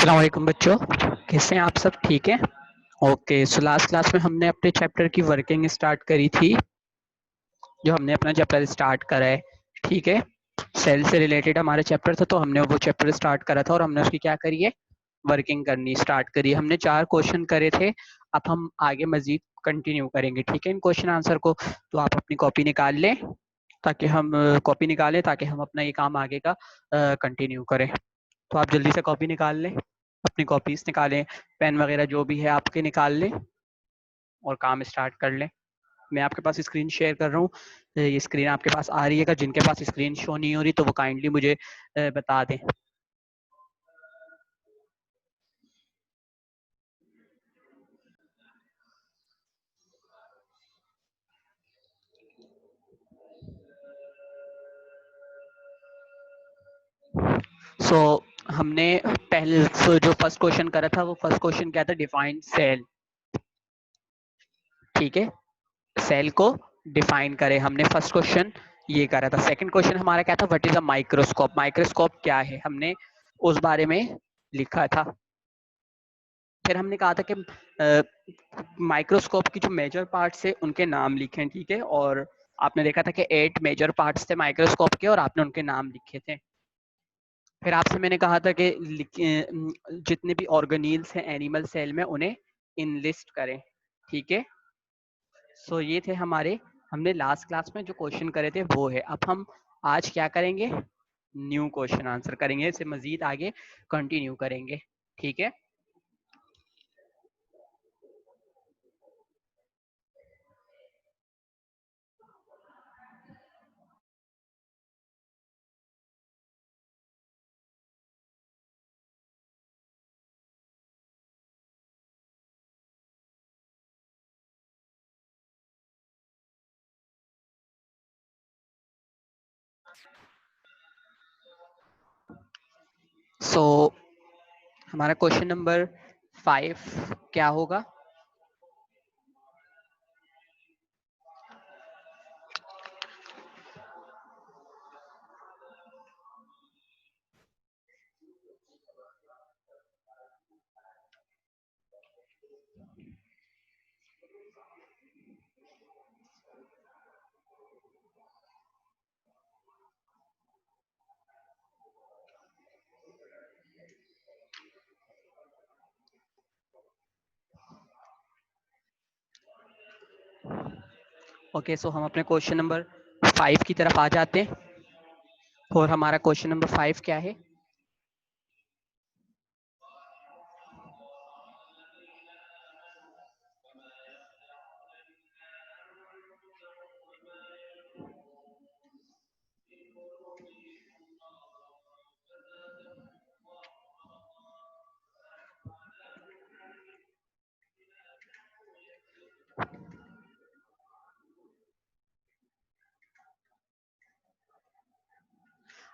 अस्सलाम वालेकुम बच्चों, कैसे हैं आप सब? ठीक है। ओके, सो लास्ट क्लास में हमने अपने चैप्टर की वर्किंग स्टार्ट करी थी। जो हमने अपना चैप्टर स्टार्ट करा है, ठीक है, सेल से रिलेटेड हमारा चैप्टर था, तो हमने वो चैप्टर स्टार्ट करा था और हमने उसकी क्या करी है, वर्किंग करनी स्टार्ट करी है। हमने 4 क्वेश्चन करे थे, अब हम आगे मजीद कंटिन्यू करेंगे, ठीक है, इन क्वेश्चन आंसर को। तो आप अपनी कॉपी निकाल लें ताकि हम अपना ये काम आगे का कंटिन्यू करें। तो आप जल्दी से कॉपी निकाल लें, अपनी कॉपीज निकालें, पेन वगैरह जो भी है आपके निकाल लें और काम स्टार्ट कर लें। मैं आपके पास स्क्रीन शेयर कर रहा हूँ, ये स्क्रीन आपके पास आ रही है। जिनके पास स्क्रीन शो नहीं हो रही तो वो काइंडली मुझे बता दें। सो हमने पहले जो फर्स्ट क्वेश्चन करा था, वो फर्स्ट क्वेश्चन क्या था, डिफाइन सेल, ठीक है, सेल को डिफाइन करें, हमने फर्स्ट क्वेश्चन ये करा था। सेकंड क्वेश्चन हमारा क्या था, what is a microscope, microscope क्या है, हमने उस बारे में लिखा था। फिर हमने कहा था कि माइक्रोस्कोप की जो मेजर पार्ट्स है उनके नाम लिखें, ठीक है, और आपने देखा था कि 8 मेजर पार्ट्स थे माइक्रोस्कोप के और आपने उनके नाम लिखे थे। फिर आपसे मैंने कहा था कि जितने भी ऑर्गेनील्स हैं एनिमल सेल में उन्हें इनलिस्ट करें, ठीक है। सो ये थे हमारे, हमने लास्ट क्लास में जो क्वेश्चन करे थे वो है। अब हम आज क्या करेंगे, न्यू क्वेश्चन आंसर करेंगे, इसे मजीद आगे कंटिन्यू करेंगे, ठीक है। सो हमारा क्वेश्चन नंबर 5 क्या होगा, ओके। सो हम अपने क्वेश्चन नंबर 5 की तरफ आ जाते हैं और हमारा क्वेश्चन नंबर 5 क्या है,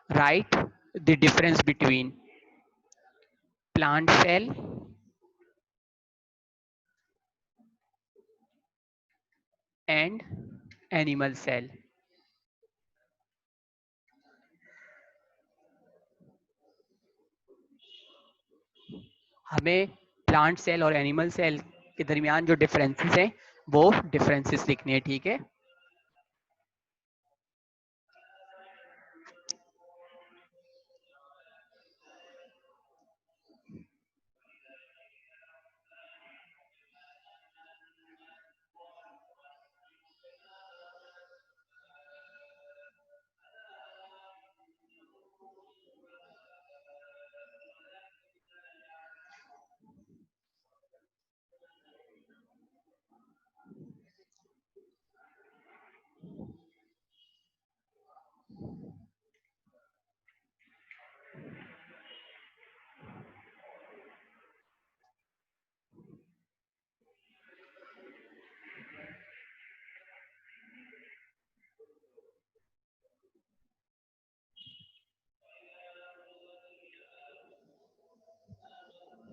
write the difference between plant cell and animal cell. हमें प्लांट सेल और एनिमल सेल के दरमियान जो डिफरेंसेस हैं वो डिफरेंसेस लिखने हैं, ठीक है।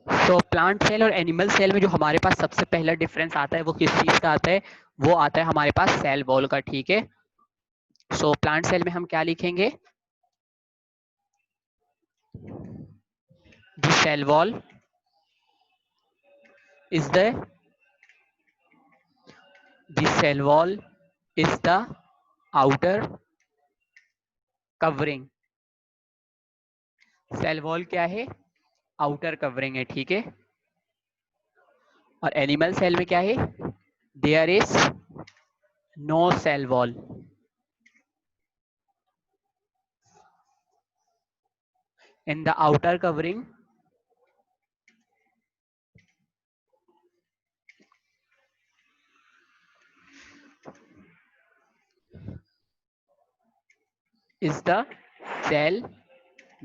तो प्लांट सेल और एनिमल सेल में जो हमारे पास सबसे पहला डिफरेंस आता है वो किस चीज का आता है, वो आता है हमारे पास सेल वॉल का, ठीक है। सो प्लांट सेल में हम क्या लिखेंगे, The cell wall is the cell wall is the outer covering. Cell wall क्या है? आउटर कवरिंग है, ठीक है। और एनिमल सेल में क्या है? There is no cell wall. In the outer covering is the cell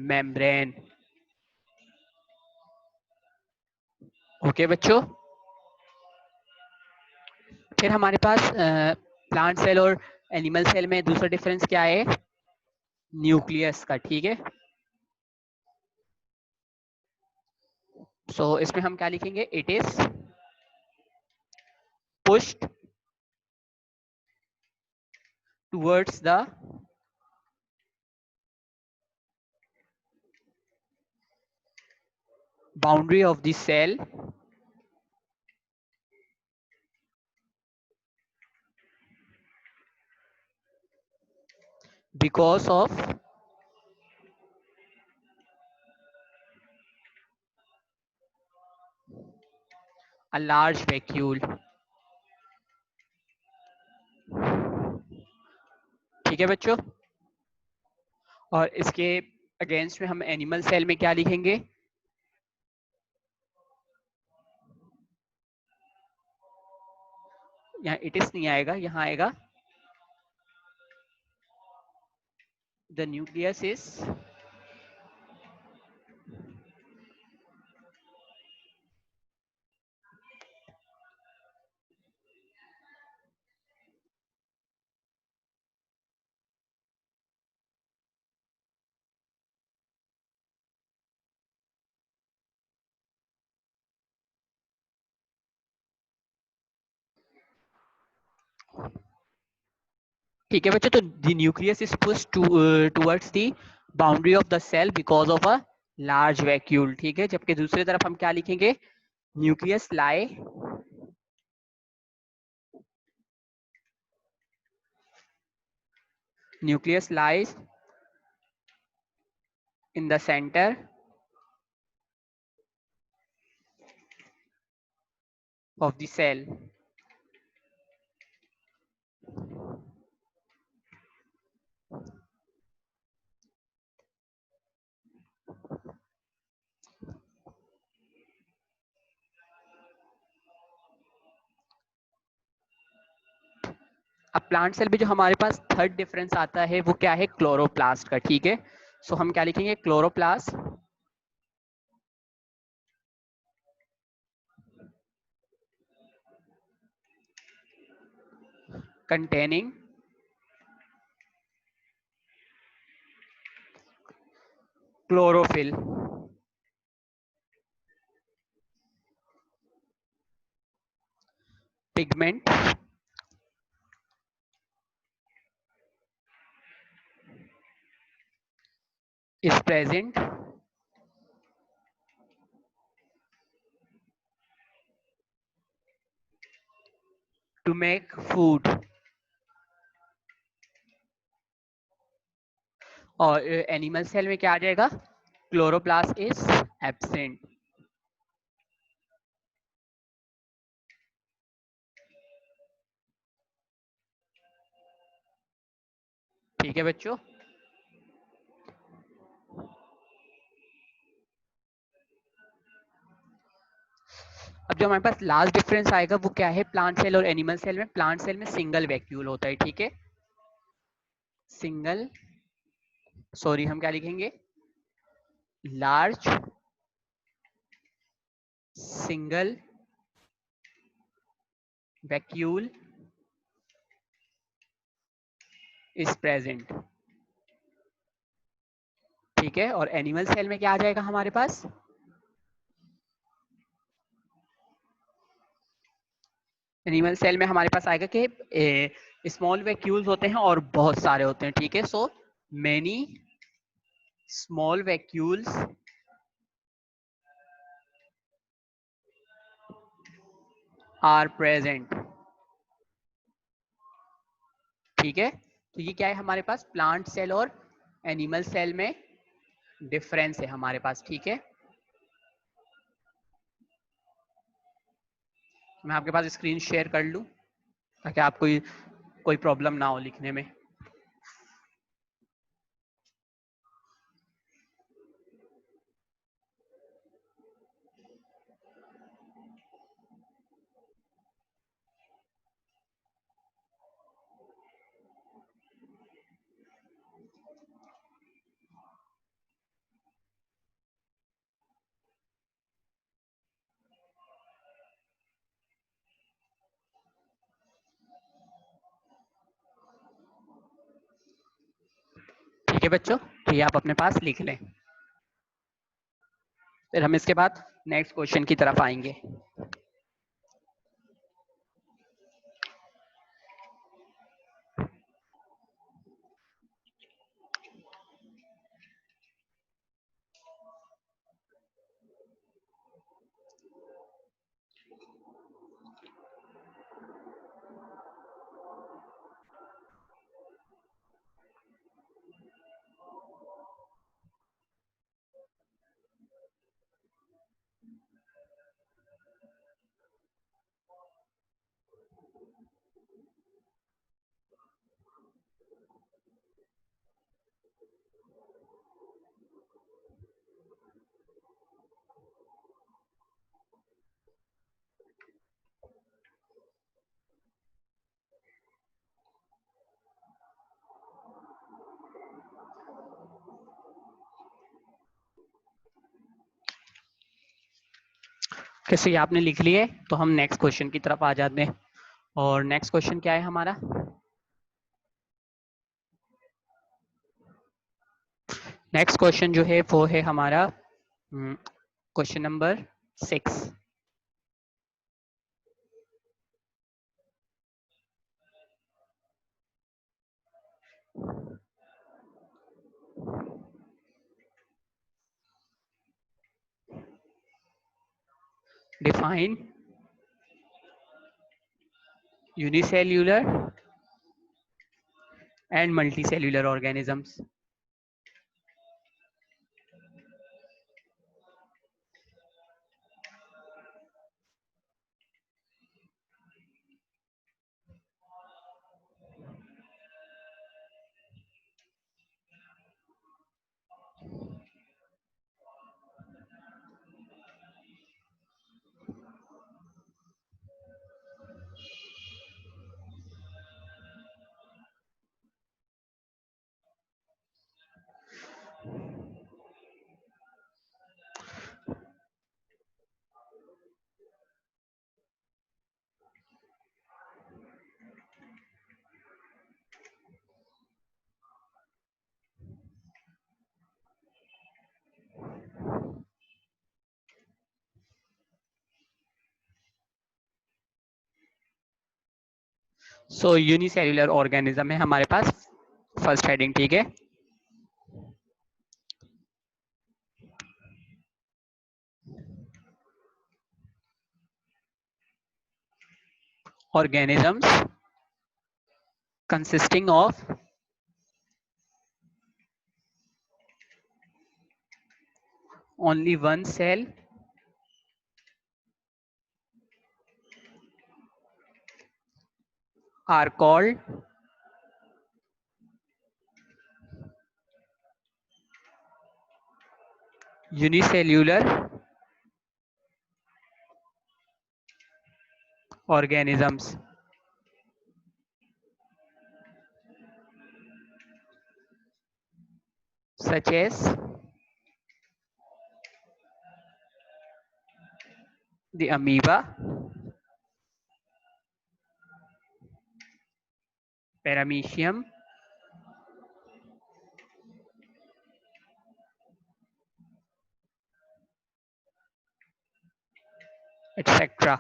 membrane. Okay बच्चों, फिर हमारे पास प्लांट सेल और एनिमल सेल में दूसरा डिफरेंस क्या है? न्यूक्लियस का, ठीक है। सो इसमें हम क्या लिखेंगे? It is pushed towards the boundary of the cell because of a large vacuole, ठीक है बच्चों। और इसके अगेंस्ट में हम एनिमल सेल में क्या लिखेंगे? यहाँ इट इज नहीं आएगा, यहाँ आएगा द न्यूक्लियस इज ठीक है बच्चों। तो the nucleus is pushed towards the boundary of the cell because of a large vacuole, ठीक है। जबकि दूसरी तरफ हम क्या लिखेंगे? Nucleus lie nucleus lies in the centre of the cell. अब प्लांट सेल में जो हमारे पास थर्ड डिफरेंस आता है वो क्या है? क्लोरोप्लास्ट का, ठीक है। सो हम क्या लिखेंगे? Chloroplast containing chlorophyll. Pigment is present to make food. और एनिमल सेल में क्या आ जाएगा? Chloroplast is absent. ठीक है बच्चों। अब जो हमारे पास लास्ट डिफरेंस आएगा वो क्या है? प्लांट सेल और एनिमल सेल में। प्लांट सेल में सिंगल वैक्यूल होता है, ठीक है। सिंगल, सॉरी हम क्या लिखेंगे? Large single vacuole is present, ठीक है। और एनिमल सेल में क्या आ जाएगा हमारे पास? एनिमल सेल में हमारे पास आएगा कि स्मॉल वैक्यूल्स होते हैं और बहुत सारे होते हैं, ठीक है। So many small vacuoles are present. ठीक है, तो ये क्या है हमारे पास, प्लांट सेल और एनिमल सेल में डिफरेंस है हमारे पास। ठीक है, मैं आपके पास स्क्रीन शेयर कर लूं ताकि आपको कोई प्रॉब्लम ना हो लिखने में। ठीक है बच्चों, तो ये आप अपने पास लिख लें। फिर हम इसके बाद नेक्स्ट क्वेश्चन की तरफ आएंगे। कैसे आपने लिख लिए, तो हम नेक्स्ट क्वेश्चन की तरफ आ जाते हैं। और नेक्स्ट क्वेश्चन क्या है हमारा, नेक्स्ट क्वेश्चन जो है वो है हमारा question number 6। Define unicellular and multicellular organisms. So unicellular organism है हमारे पास फर्स्ट हेडिंग। ठीक है, organisms consisting of only one cell are called unicellular organisms, such as the amoeba, paramecium, etc.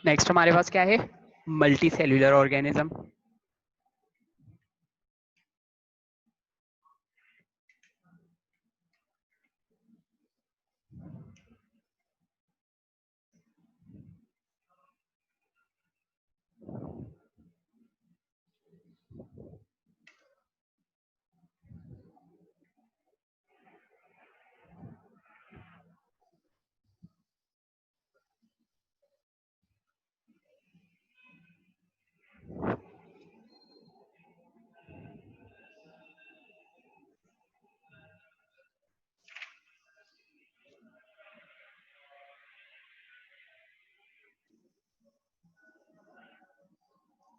Next हमारे पास क्या है, multi cellular organism.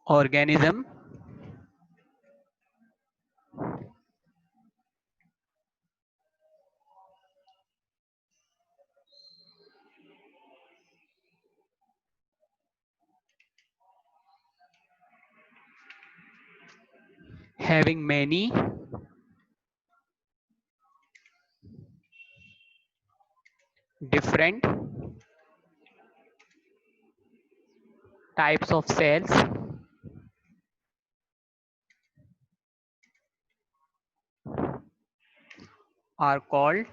organism having many different types of cells are called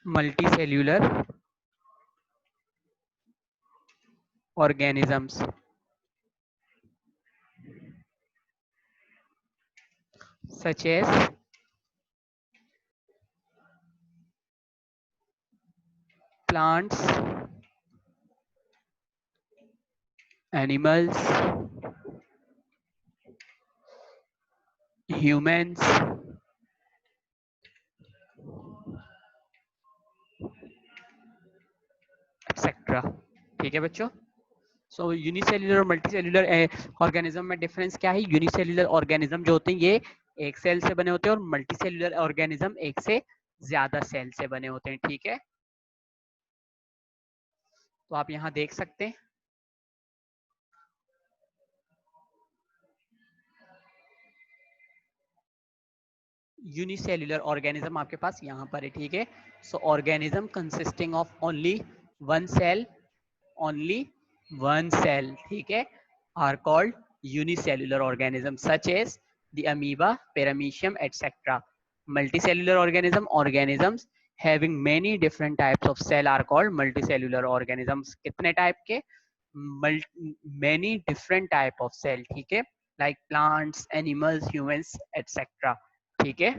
multicellular organisms, such as plants, animals, humans, etcetera. ठीक है बच्चों। सो unicellular और multicellular organism में difference क्या है? यूनिसेल्युलर ऑर्गेनिज्म जो होते हैं ये एक सेल से बने होते हैं और मल्टीसेल्युलर ऑर्गेनिज्म एक से ज्यादा सेल से बने होते हैं। ठीक है, तो आप यहाँ देख सकते हैं यूनिसेल्युलर ऑर्गेनिज्म आपके पास यहाँ पर है। ठीक है, so organism consisting of only one cell, only one cell, ठीक है, are called unicellular organism such as the amoeba, paramecium etcetera. Multicellular organism, organisms having many different types of cell are called multicellular organisms। कितने type के? many different type of cell, ठीक है, like plants, animals, humans, etc। ठीक है,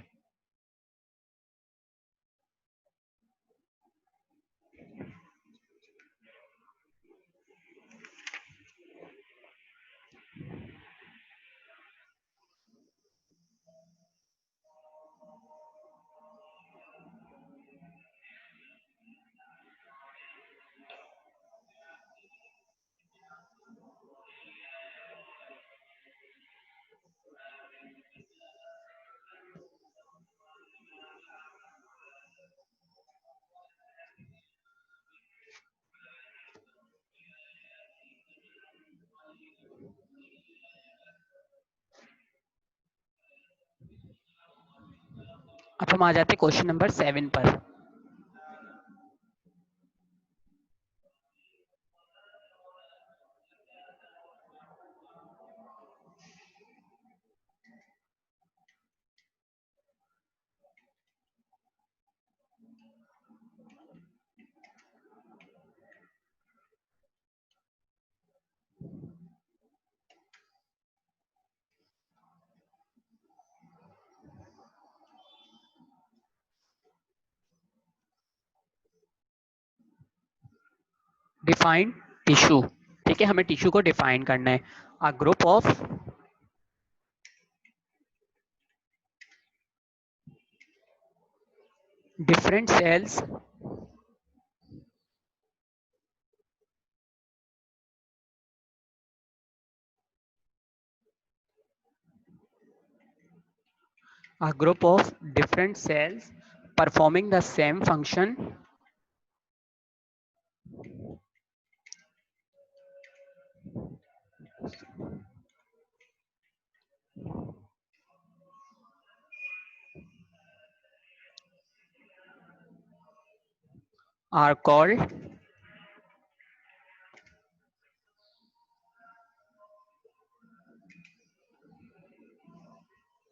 अब हम आ जाते हैं क्वेश्चन नंबर 7 पर। डिफाइन टिश्यू, ठीक है, हमें टिश्यू को डिफाइन करना है। A group of different cells a group of different cells performing the same function are called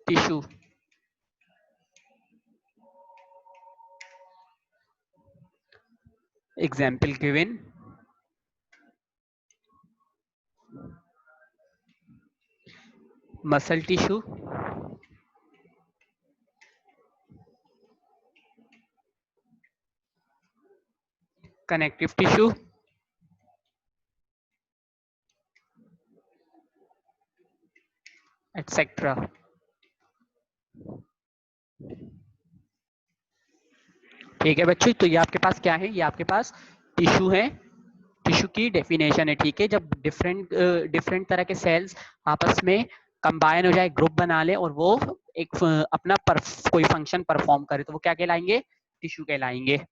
tissue. Example given. Muscle tissue, connective tissue, etc. ठीक है बच्चों, तो ये आपके पास क्या है, ये आपके पास टिश्यू है, टिश्यू की डेफिनेशन है। ठीक है, जब डिफरेंट तरह के सेल्स आपस में कंबाइन हो जाए, ग्रुप बना ले और वो एक अपना कोई फंक्शन परफॉर्म करे, तो वो क्या कहलाएंगे, टिश्यू कहलाएंगे।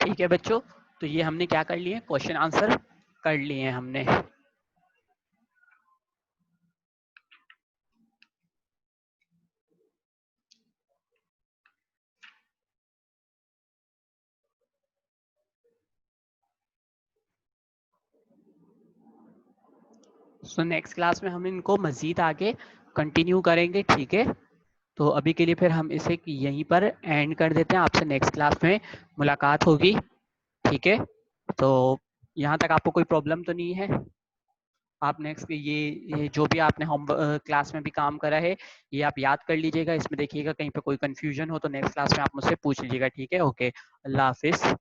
ठीक है बच्चों, तो ये हमने क्या कर लिए, क्वेश्चन आंसर कर लिए हैं हमने। सो नेक्स्ट क्लास में हम इनको मजीद आगे कंटिन्यू करेंगे। ठीक है, तो अभी के लिए फिर हम इसे यहीं पर एंड कर देते हैं, आपसे नेक्स्ट क्लास में मुलाकात होगी। ठीक है, तो यहाँ तक आपको कोई प्रॉब्लम तो नहीं है? आप नेक्स्ट ये जो भी आपने होम क्लास में भी काम करा है, ये आप याद कर लीजिएगा, इसमें देखिएगा कहीं पे कोई कंफ्यूजन हो तो नेक्स्ट क्लास में आप मुझसे पूछ लीजिएगा। ठीक है, ओके, अल्लाह हाफिज।